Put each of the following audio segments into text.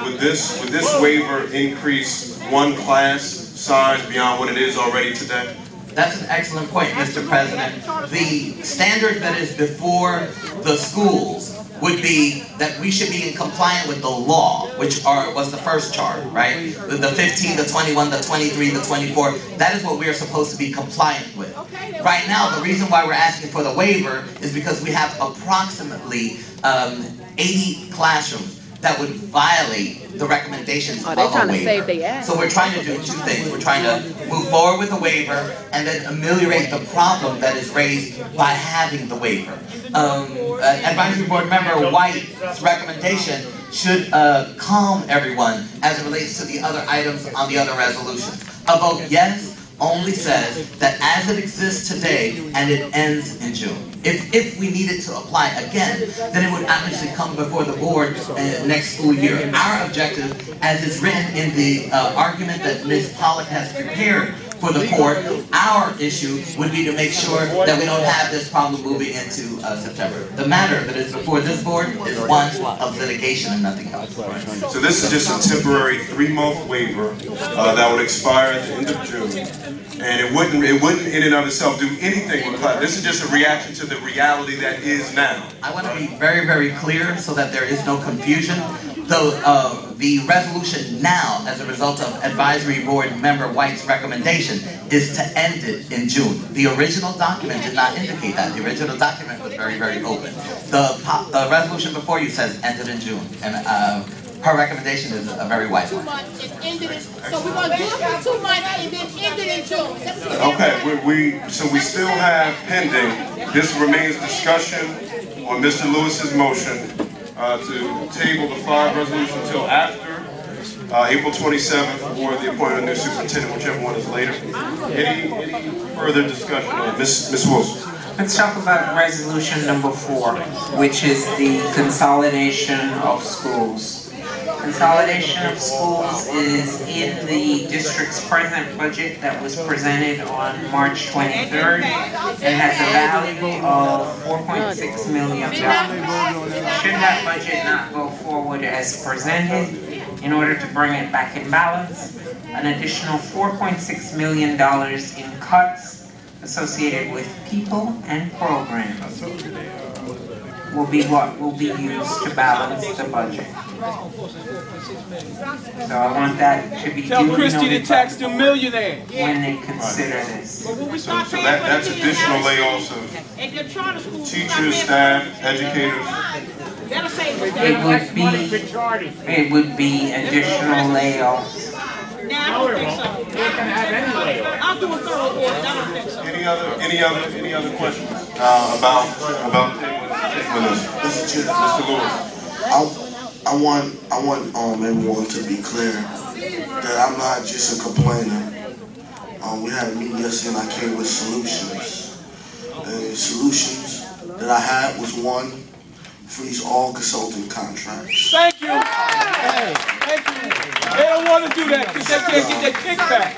would this waiver increase one class size beyond what it is already today? That's an excellent point, Mr. President. The standard that is before the schools would be that we should be in compliance with the law, which was the first chart, right? The 15, the 21, the 23, the 24, that is what we are supposed to be compliant with. Right now, the reason why we're asking for the waiver is because we have approximately 80 classrooms that would violate the recommendations of a waiver. So we're trying to do two things. We're trying to move forward with the waiver and then ameliorate the problem that is raised by having the waiver. Advisory Board Member White's recommendation should calm everyone as it relates to the other items on the other resolutions. A vote yes only says that as it exists today and it ends in June. If we needed to apply again, then it would actually come before the board next school year. Our objective, as is written in the argument that Ms. Pollack has prepared for the court, our issue would be to make sure that we don't have this problem moving into September. The matter that is before this board is one of litigation and nothing else. So this is just a temporary 3-month waiver that would expire at the end of June. And it wouldn't in and of itself do anything with class. This is just a reaction to the reality that is now. I want to be very, very clear so that there is no confusion. The resolution now, as a result of Advisory Board Member White's recommendation, is to end it in June. The original document did not indicate that. The original document was very, very open. The resolution before you says ended in June. And her recommendation is a very wise one. So we're going to do it for 2 months and then end it in June. Okay, so we still have pending. This remains discussion on Mr. Lewis's motion to table the 5 resolution until after April 27th for the appointment of new superintendent, whichever one is later. Any further discussion on Ms. Wilson? Let's talk about resolution number 4, which is the consolidation of schools. Consolidation of schools is in the district's present budget that was presented on March 23rd. It has a value of $4.6 million. Should that budget not go forward as presented, in order to bring it back in balance, an additional $4.6 million in cuts associated with people and programs will be what will be used to balance the budget. So I want that to be Tell Christy to tax the millionaire when they consider this. So that's additional layoffs of teachers, staff, educators. It would be additional layoffs. Now, I don't think so. I'll do a thorough report. I don't think so. Any other questions about Mr. Lewis? I want everyone to be clear that I'm not just a complainer. We had a meeting yesterday and I came with solutions. And the solutions that I had was, 1, freeze all consulting contracts. Thank you. Hey, thank you. They don't want to do that because they can't get their kickback.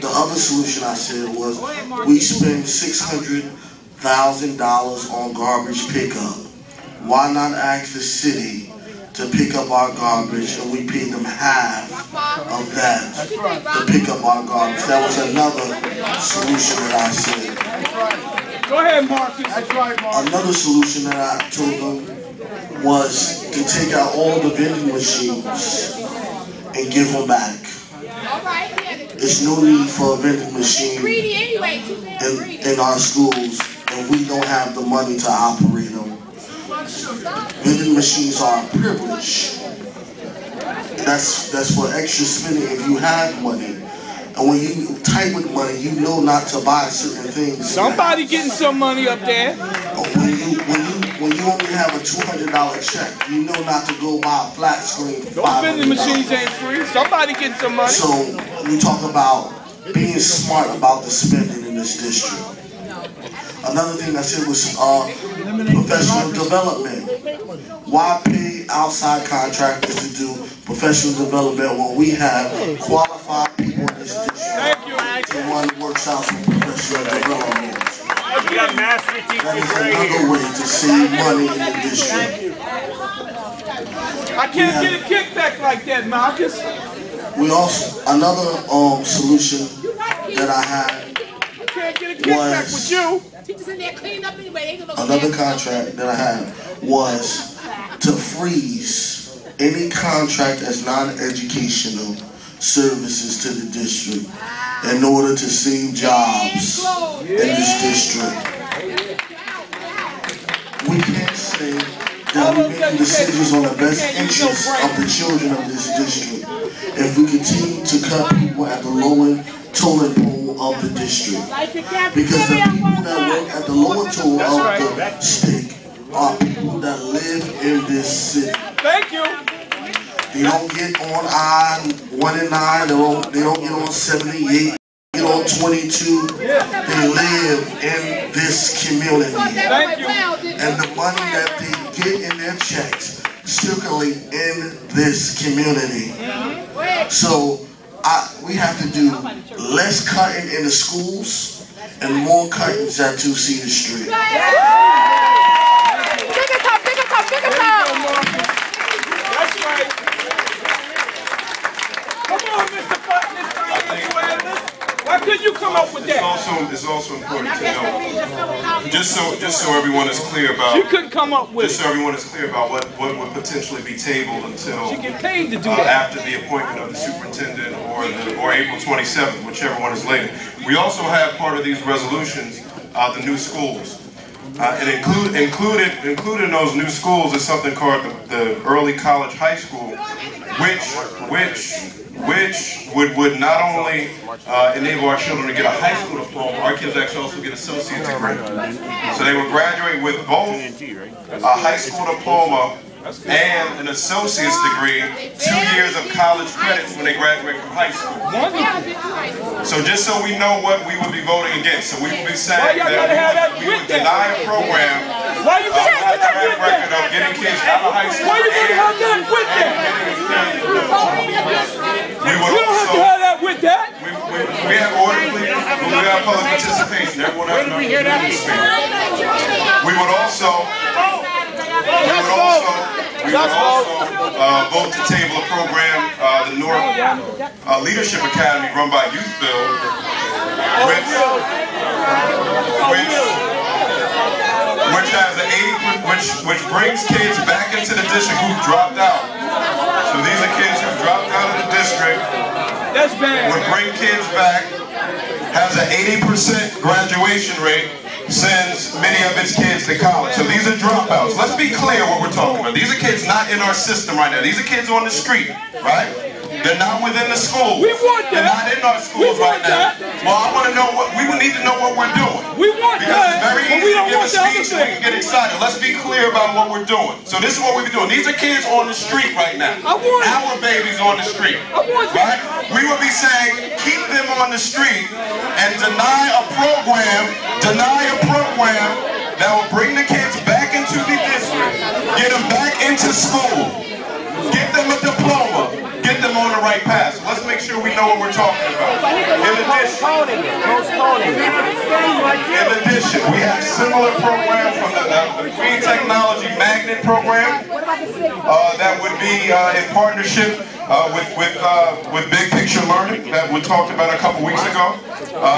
The other solution I said was we spend $600,000 on garbage pickup. Why not ask the city to pick up our garbage and we pay them half of that to pick up our garbage? That was another solution that I said. Go ahead, Marcus. That's right, Marcus. Another solution that I told them was to take out all the vending machines and give them back. There's no need for a vending machine in our schools, and we don't have the money to operate them. Vending machines are a privilege. That's for extra spending if you have money. And when you tight with money, you know not to buy certain things. Somebody getting some money up there. When you only have a $200 check, you know not to go buy a flat screen. Those vending machines ain't free. Somebody getting some money. So we talk about being smart about the spending in this district. Another thing I said was professional development. Why pay outside contractors to do professional development when we have qualified people in this district to run workshops for professional development? That is another way to save money in the district. I can't get a kickback like that, Marcus. We also, another solution that I had Can't get a kickback with you. Another contract that I had was to freeze any contract as non-educational services to the district in order to save jobs in this district. We can't say that we're making decisions on the best interests of the children of this district if we continue to cut people at the lower toilet bowl of the district. Because the people that work at the lower toilet of the stick are people that live in this city. Thank you. They don't get on I-1 and 9, they don't get on 78, get on 22. They live in this community. Thank you. And the money that they get in their checks circulate in this community. So we have to do less cutting in the schools and more cuttings at 2 Cedar Street. That's right. Come on, Mr. Why couldn't you come up with that? It's also important to know, just so everyone is clear about. You couldn't come up with. Just so everyone is clear about what would potentially be tabled until you get paid to do that after the appointment of the superintendent or April 27th, whichever one is later. We also have part of these resolutions, the new schools. And included in those new schools is something called the early college high school, which would not only enable our children to get a high school diploma, our kids actually also get associate degree. So they will graduate with both a high school diploma and an associate's degree, 2 years of college credits when they graduate from high school. So just so we know what we would be voting against, so we will be saying that we would deny a program with a track record of getting kids out of high school. Why you gonna have that with that? We would You don't have to have that with that. we have orderly, we have public participation. Everyone has an opportunity to speak. We would also vote to table a program, the Newark Leadership Academy, run by Youthville, which has an 80, which brings kids back into the district who dropped out. So these are kids who dropped out of the district. That's bad. Would bring kids back, has an 80% graduation rate, sends many of its kids to college. So these are dropouts. Let's be clear what we're talking about. These are kids not in our system right now. These are kids on the street, right? They're not within the schools. We want that. They're not in our schools right now. Well, I want to know we would need to know what we're doing. We want because that. It's very easy we to don't give a want the other speech and we can get excited. Let's be clear about what we're doing. So this is what we're doing. These are kids on the street right now. Our babies on the street. Right? We would be saying keep them on the street and deny a program that will bring the kids back into the district, get them back into school, get them a diploma, get them on the right path. So let's make sure we know what we're talking about. In addition, we have similar programs from the Green Technology Magnet Program that would be in partnership with Big Picture Learning that we talked about a couple weeks ago.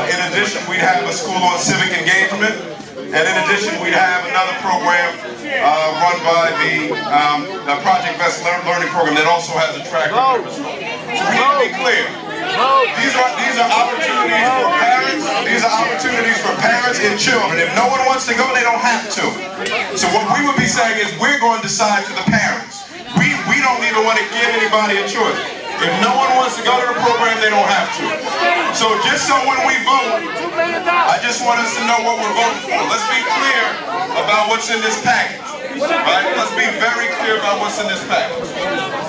In addition, we'd have a school on civic engagement. And in addition, we'd have another program run by the Project Best Learning Program that also has a track record. So we need to be clear. These are opportunities for parents. These are opportunities for parents and children. If no one wants to go, they don't have to. So what we would be saying is we're going to decide for the parents. We don't even want to give anybody a choice. If no one wants to go to the program, they don't have to. So just so when we vote, I just want us to know what we're voting for. Let's be clear about what's in this package. Right? Let's be very clear about what's in this package.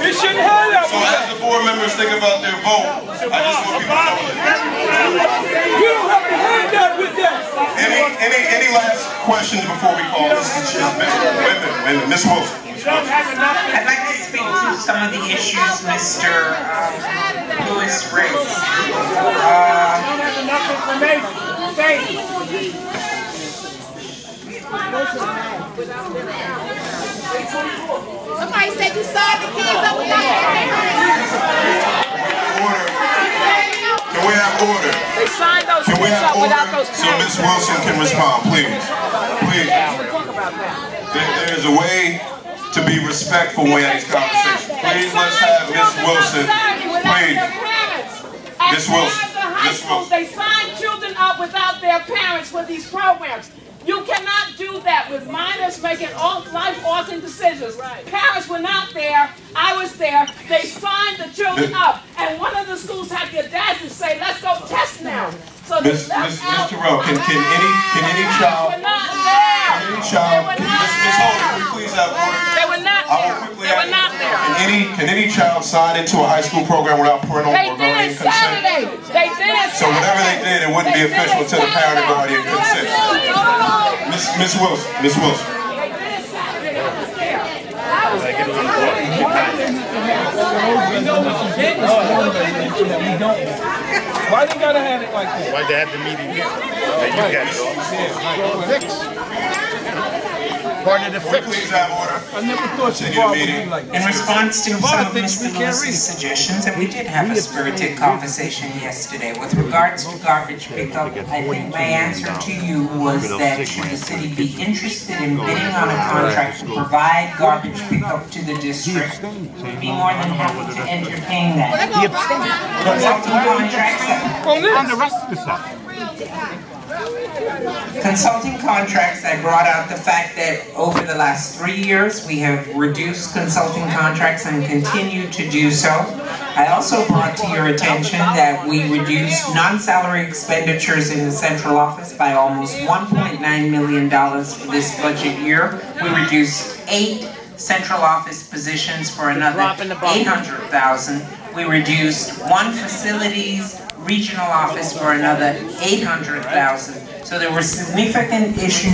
You shouldn't have that. So as the board members think about their vote, I just want people to know that. You don't have to have that with that. Any last questions before we call this? Ms. Wilson. I'd like to speak to some of the issues Mr. Lewis raised. Somebody said you signed the kids up without their parents. Order. Can we have order? They signed those kids up without those parents. So Ms. Wilson can respond, please. Please. There is a way to be respectful when we have these conversations. Please, let's have Ms. Wilson. Please. Ms. Wilson. Ms. Wilson. They sign children up without their parents for these programs. You cannot do that with minors making life-altering decisions. Parents were not there. I was there. They signed the children up. And one of the schools had the audacity to say, let's go test now. So Ms. Terrell, can any child, Ms. Holden, can we please have order? They were not there. They were not there. Can any child sign into a high school program without parental or guardian consent? Saturday. They did it So whatever they did, it wouldn't be official until the parent or guardian consent. Ms. Wilson, Ms. Wilson. Why they gotta have it like that? Why they have the meeting here? You got it all. Part of the fix. Please have order. I never thought you would be like that. In response to some of Mr. Lewis's suggestions, and we did have a spirited conversation yesterday with regards to garbage pickup, I think my answer to you was that should the city be interested in bidding on a contract to provide garbage pickup to the district, we'd be more than happy to entertain that. Consulting contracts On the rest of the stuff. Consulting contracts, I brought out the fact that over the last 3 years we have reduced consulting contracts and continue to do so. I also brought to your attention that we reduced non-salary expenditures in the central office by almost $1.9 million for this budget year. We reduced 8 central office positions for another $800,000. We reduced 1 facilities regional office for another $800,000. So there were significant issues